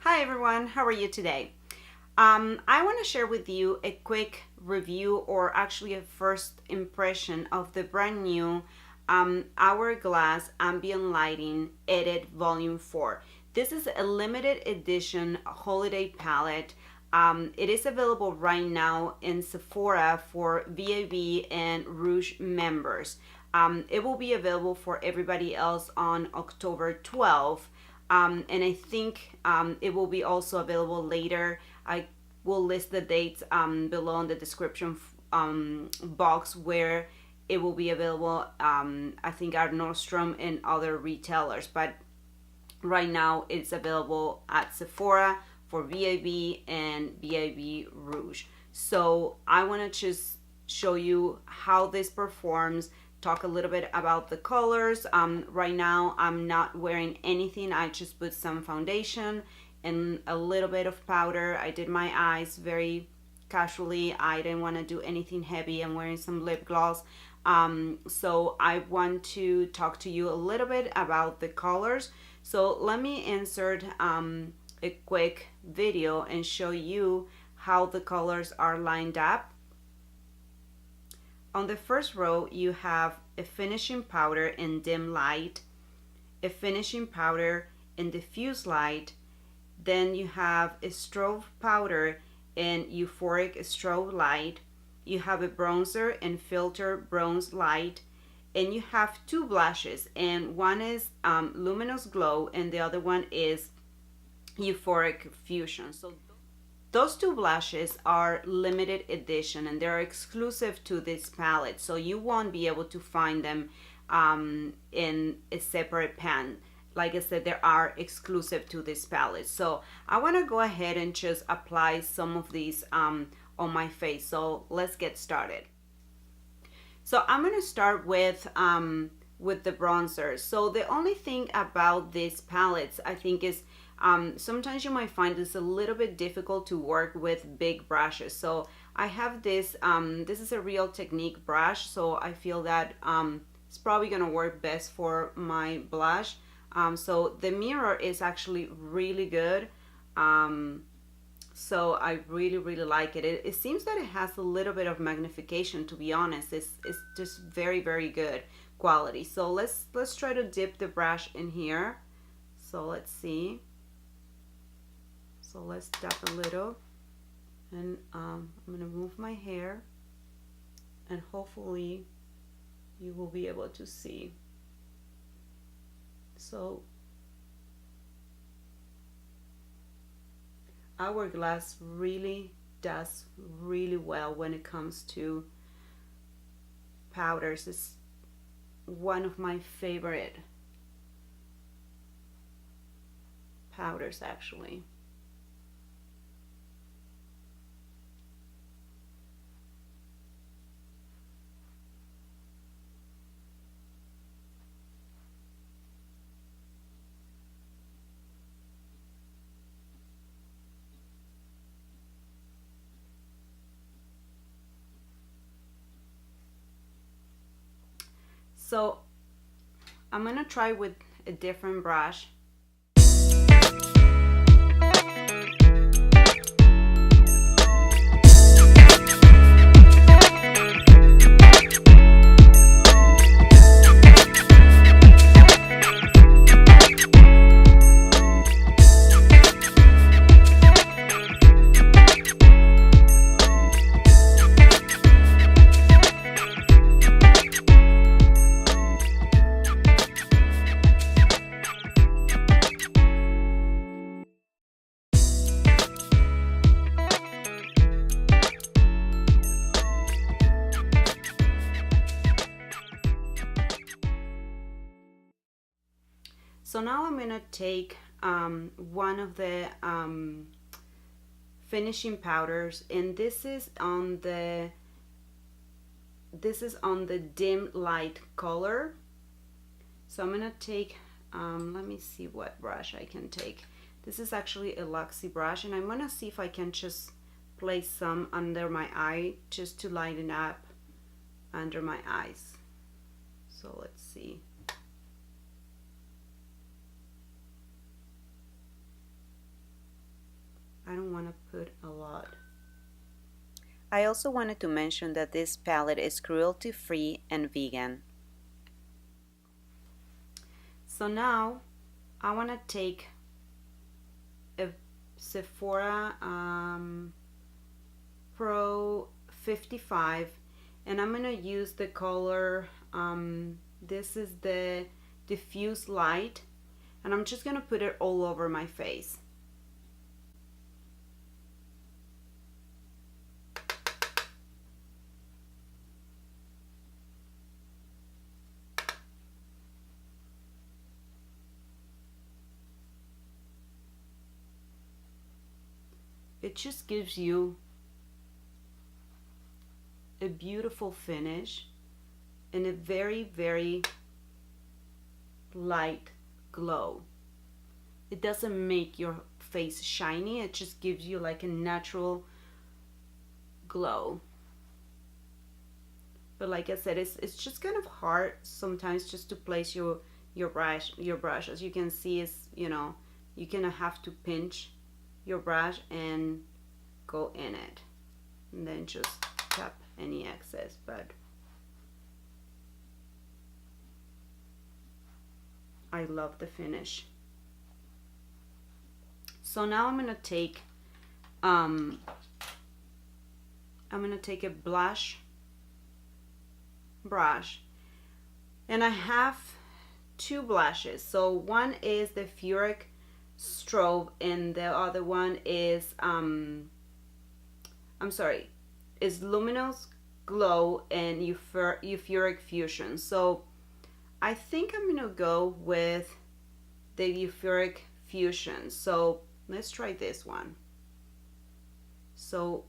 Hi everyone, how are you today? I want to share with you a quick review or actually a first impression of the brand new Hourglass Ambient Lighting Edit Volume 4. This is a limited edition holiday palette. It is available right now in Sephora for VIB and Rouge members. It will be available for everybody else on October 12th. And I think it will be also available later. I will list the dates below in the description box where it will be available. I think at Nordstrom and other retailers, but right now it's available at Sephora for VIB and VIB Rouge. So I want to just show you how this performs, talk a little bit about the colors. Right now I'm not wearing anything. I just put some foundation and a little bit of powder. I did my eyes very casually. I didn't want to do anything heavy. I'm wearing some lip gloss. So I want to talk to you a little bit about the colors. So let me insert a quick video and show you how the colors are lined up. On the first row, you have a finishing powder in dim light, a finishing powder in diffuse light, then you have a strobe powder in euphoric strobe light, you have a bronzer and filter bronze light, and you have two blushes, and one is luminous glow and the other one is euphoric fusion. So those two blushes are limited edition and they're exclusive to this palette, so you won't be able to find them in a separate pan. Like I said, they are exclusive to this palette. So I want to go ahead and just apply some of these on my face. So let's get started. So I'm going to start with the bronzer. So the only thing about these palettes, I think, is sometimes you might find this a little bit difficult to work with big brushes. So I have this, this is a Real Technique brush, so I feel that it's probably gonna work best for my blush. So the mirror is actually really good. So I really like it. It seems that it has a little bit of magnification, to be honest. It's just very good quality. So let's try to dip the brush in here. So let's see. So let's tap a little, and I'm gonna move my hair, and hopefully you will be able to see. So Hourglass really does really well when it comes to powders. It's one of my favorite powders, actually. So I'm gonna try with a different brush. So now I'm gonna take one of the finishing powders, and this is on the dim light color. So I'm gonna take let me see what brush I can take. This is actually a Luxie brush, and I'm gonna see if I can just place some under my eye just to lighten up under my eyes. So let's see. I also wanted to mention that this palette is cruelty-free and vegan. So now I want to take a Sephora Pro 55, and I'm going to use the color, this is the diffuse light, and I'm just going to put it all over my face. It just gives you a beautiful finish and a very, very light glow. It doesn't make your face shiny, it just gives you like a natural glow. But like I said, it's just kind of hard sometimes just to place your brush. As you can see, is you kind of have to pinch your brush and go in it, and then just tap any excess. But I love the finish. So now I'm gonna take a blush brush, and I have two blushes. So one is the Furic Strobe, and the other one is is Luminous Glow and Euphoric Fusion. So I think I'm gonna go with the Euphoric Fusion. So let's try this one. So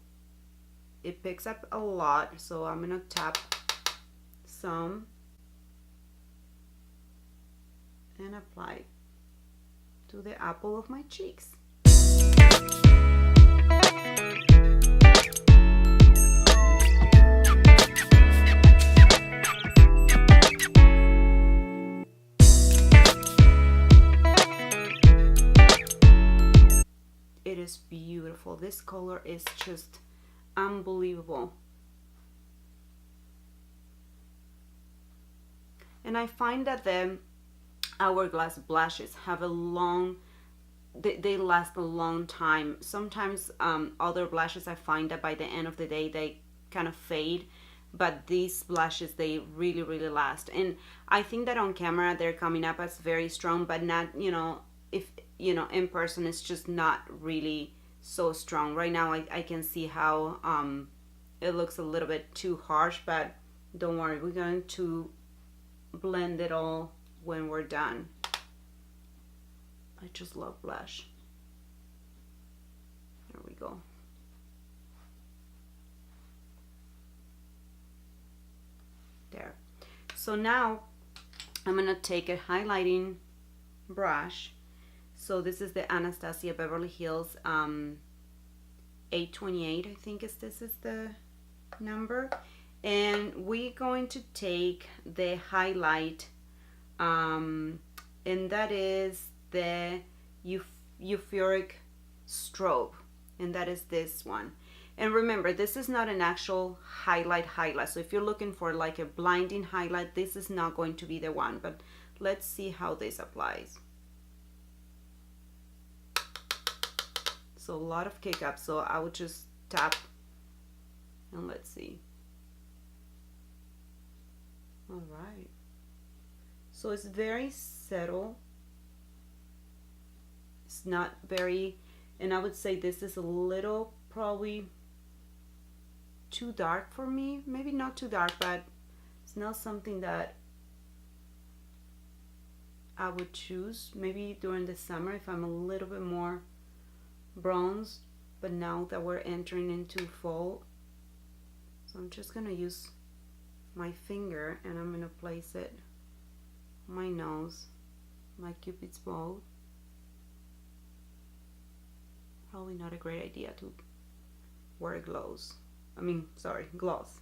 it picks up a lot, so I'm gonna tap some and apply to the apple of my cheeks. It is beautiful. This color is just unbelievable. And I find that the Hourglass blushes have a long, they last a long time. Sometimes other blushes, I find that by the end of the day they kind of fade, but these blushes, they really, really last. And I think that on camera they're coming up as very strong, but not, if in person it's just not really so strong. Right now I can see how it looks a little bit too harsh, but don't worry, we're going to blend it all when we're done. I just love blush. There we go. There. So now I'm gonna take a highlighting brush. So this is the Anastasia Beverly Hills 828, I think this is the number. And we're going to take the highlight, and that is the Euphoric Strobe, and that is this one. And remember, this is not an actual highlight. So if you're looking for like a blinding highlight, this is not going to be the one. But let's see how this applies. So a lot of kick up, so I would just tap and let's see. All right, so it's very subtle, it's not very, and I would say this is a little probably too dark for me. Maybe not too dark, but it's not something that I would choose maybe during the summer if I'm a little bit more bronzed. But now that we're entering into fall, so I'm just gonna use my finger and I'm gonna place it on my nose, my Cupid's bow. Probably not a great idea to wear gloss. Gloss.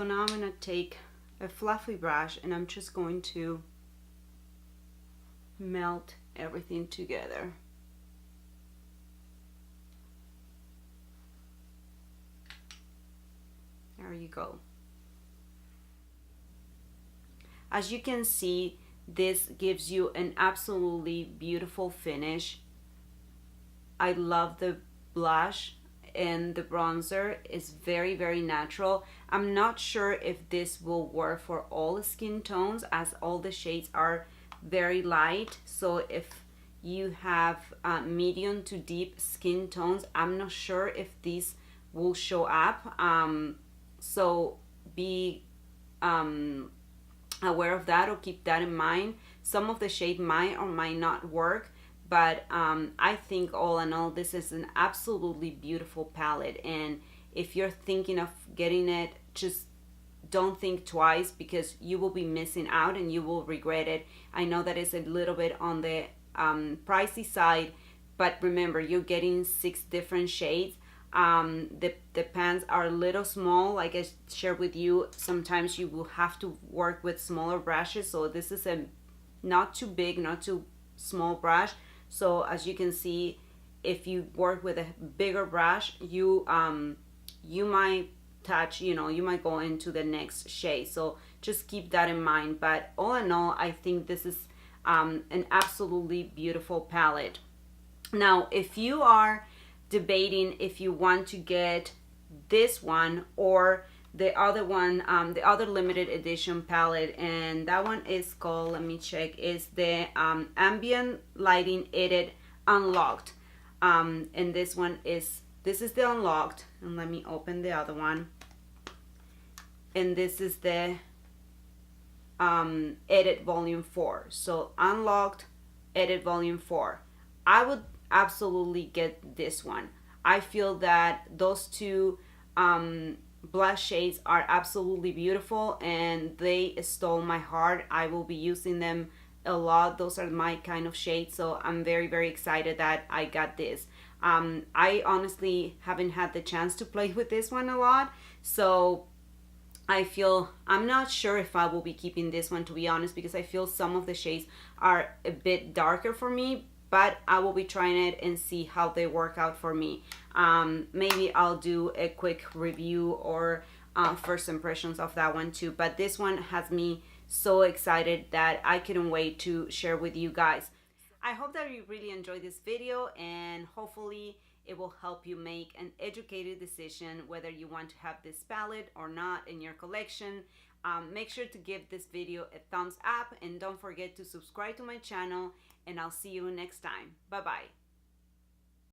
So now I'm going to take a fluffy brush and I'm just going to melt everything together. There you go. As you can see, this gives you an absolutely beautiful finish. I love the blush and the bronzer is very, very natural. I'm not sure if this will work for all skin tones, as all the shades are very light. So if you have medium to deep skin tones, I'm not sure if these will show up. So be aware of that, or keep that in mind. Some of the shade might or might not work, but I think all in all, this is an absolutely beautiful palette. And if you're thinking of getting it, just don't think twice, because you will be missing out and you will regret it. I know that it's a little bit on the pricey side, but remember, you're getting 6 different shades. The pans are a little small, like I shared with you. Sometimes you will have to work with smaller brushes, so this is a not too big, not too small brush. So as you can see, if you work with a bigger brush, you might touch, you might go into the next shade. So just keep that in mind. But all in all, I think this is an absolutely beautiful palette. Now, if you are debating if you want to get this one or the other one, the other limited edition palette, and that one is called, let me check, is the Ambient Lighting Edit Unlocked. And this is the Unlocked, and let me open the other one. And this is the Edit Volume 4. So Unlocked, Edit Volume 4. I would absolutely get this one. I feel that those two blush shades are absolutely beautiful and they stole my heart. I will be using them a lot. Those are my kind of shades, so I'm very, very excited that I got this. I honestly haven't had the chance to play with this one a lot, so I'm not sure if I will be keeping this one, to be honest, because I feel some of the shades are a bit darker for me, but I will be trying it and see how they work out for me. Maybe I'll do a quick review or first impressions of that one too. But this one has me so excited that I couldn't wait to share with you guys. I hope that you really enjoyed this video, and hopefully it will help you make an educated decision whether you want to have this palette or not in your collection. Make sure to give this video a thumbs up and don't forget to subscribe to my channel, and I'll see you next time. Bye bye.